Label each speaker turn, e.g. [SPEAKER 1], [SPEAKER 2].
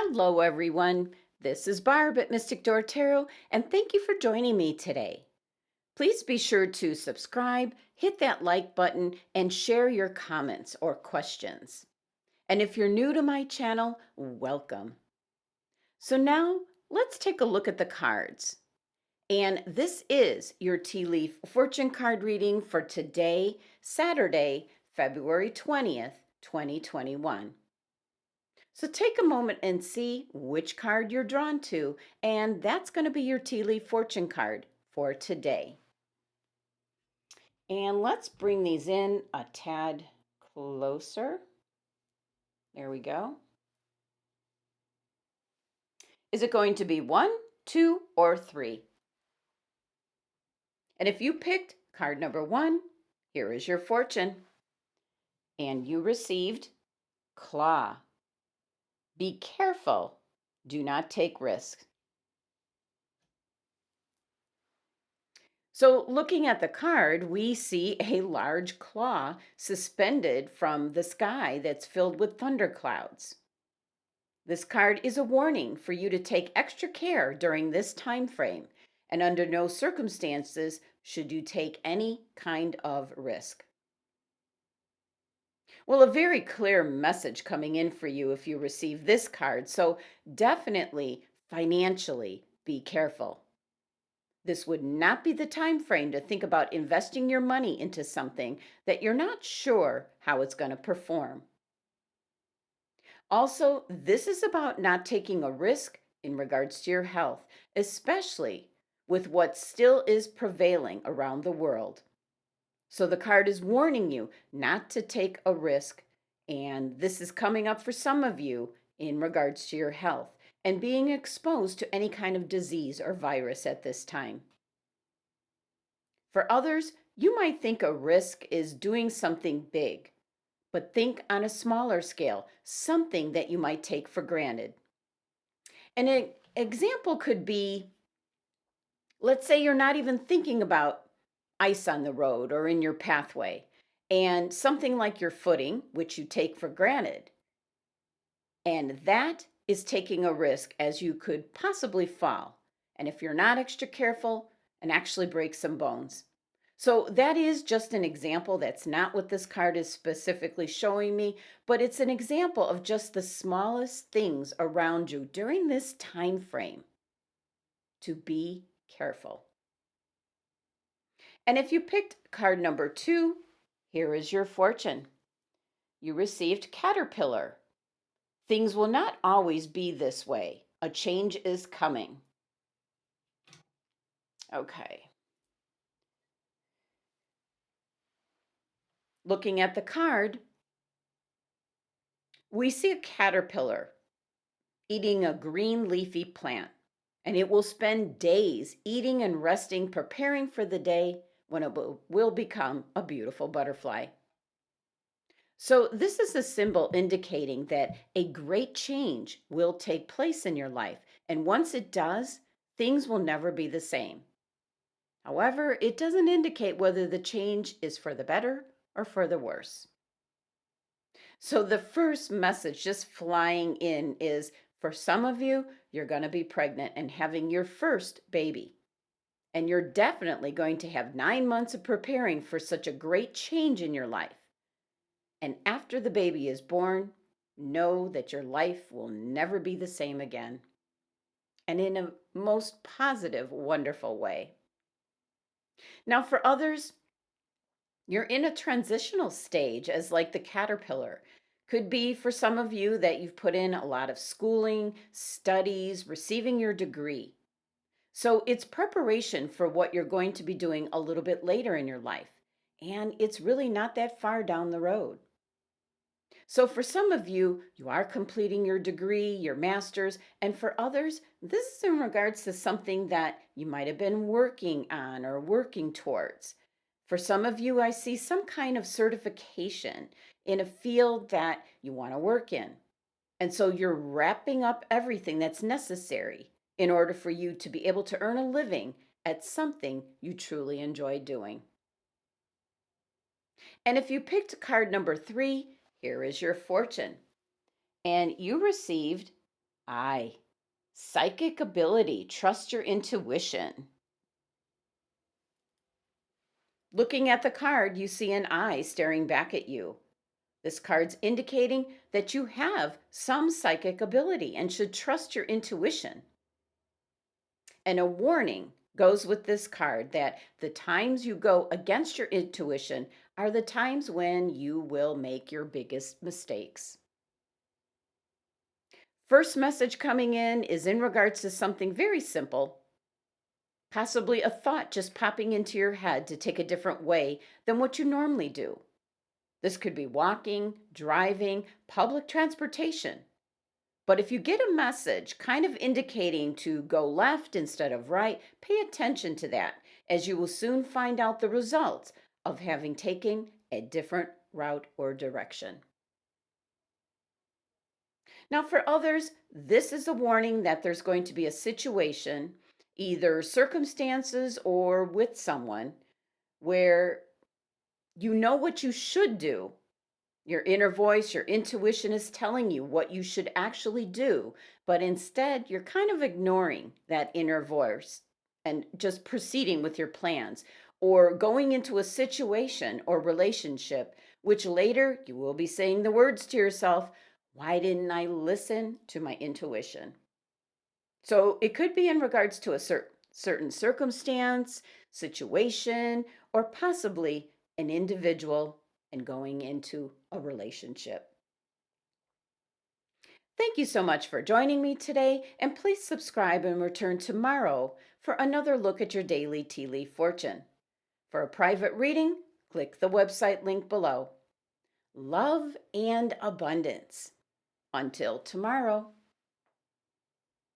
[SPEAKER 1] Hello, everyone. This is Barb at Mystic Door Tarot, and thank you for joining me today. Please be sure to subscribe, hit that like button, and share your comments or questions. And if you're new to my channel, welcome. So now let's take a look at the cards. And this is your tea leaf fortune card reading for today, Saturday, February 20th, 2021. So take a moment and see which card you're drawn to, and that's going to be your tea leaf fortune card for today. And let's bring these in a tad closer. There we go. Is it going to be 1, 2, or 3? And if you picked card number 1, here is your fortune. And you received claw. Be careful. Do not take risks. So, looking at the card, we see a large claw suspended from the sky that's filled with thunderclouds. This card is a warning for you to take extra care during this time frame, and under no circumstances should you take any kind of risk. Well, a very clear message coming in for you if you receive this card, so definitely financially be careful. This would not be the time frame to think about investing your money into something that you're not sure how it's going to perform. Also, this is about not taking a risk in regards to your health, especially with what still is prevailing around the world. So the card is warning you not to take a risk, and this is coming up for some of you in regards to your health and being exposed to any kind of disease or virus at this time. For others, you might think a risk is doing something big, but think on a smaller scale, something that you might take for granted. An example could be, let's say you're not even thinking about ice on the road or in your pathway, and something like your footing, which you take for granted. And that is taking a risk as you could possibly fall. And if you're not extra careful, and actually break some bones. So that is just an example. That's not what this card is specifically showing me, but it's an example of just the smallest things around you during this time frame to be careful. And if you picked card number 2, here is your fortune. You received caterpillar. Things will not always be this way. A change is coming. Okay. Looking at the card, we see a caterpillar eating a green leafy plant, and it will spend days eating and resting, preparing for the day when it will become a beautiful butterfly. So, this is a symbol indicating that a great change will take place in your life, and once it does, things will never be the same. However, it doesn't indicate whether the change is for the better or for the worse. So the first message just flying in is for some of you, you're going to be pregnant and having your first baby. And you're definitely going to have 9 months of preparing for such a great change in your life. And after the baby is born, know that your life will never be the same again. And in a most positive, wonderful way. Now, for others, you're in a transitional stage as like the caterpillar. Could be for some of you that you've put in a lot of schooling, studies, receiving your degree. So it's preparation for what you're going to be doing a little bit later in your life. And it's really not that far down the road. So for some of you, you are completing your degree, your master's, and for others, this is in regards to something that you might have been working on or working towards. For some of you, I see some kind of certification in a field that you want to work in. And so you're wrapping up everything that's necessary in order for you to be able to earn a living at something you truly enjoy doing. And if you picked card number 3, here is your fortune. And you received I. Psychic ability. Trust your intuition. Looking at the card, you see an eye staring back at you. This card's indicating that you have some psychic ability and should trust your intuition. And a warning goes with this card that the times you go against your intuition are the times when you will make your biggest mistakes. First message coming in is in regards to something very simple, possibly a thought just popping into your head to take a different way than what you normally do. This could be walking, driving, public transportation. But if you get a message kind of indicating to go left instead of right, pay attention to that, as you will soon find out the results of having taken a different route or direction. Now, for others, this is a warning that there's going to be a situation, either circumstances or with someone, where you know what you should do. Your inner voice, your intuition is telling you what you should actually do, but instead you're kind of ignoring that inner voice and just proceeding with your plans or going into a situation or relationship, which later you will be saying the words to yourself, why didn't I listen to my intuition? So it could be in regards to a certain circumstance, situation, or possibly an individual and going into a relationship. Thank you so much for joining me today, and please subscribe and return tomorrow for another look at your daily tea leaf fortune. For a private reading, click the website link below. Love and abundance. Until tomorrow.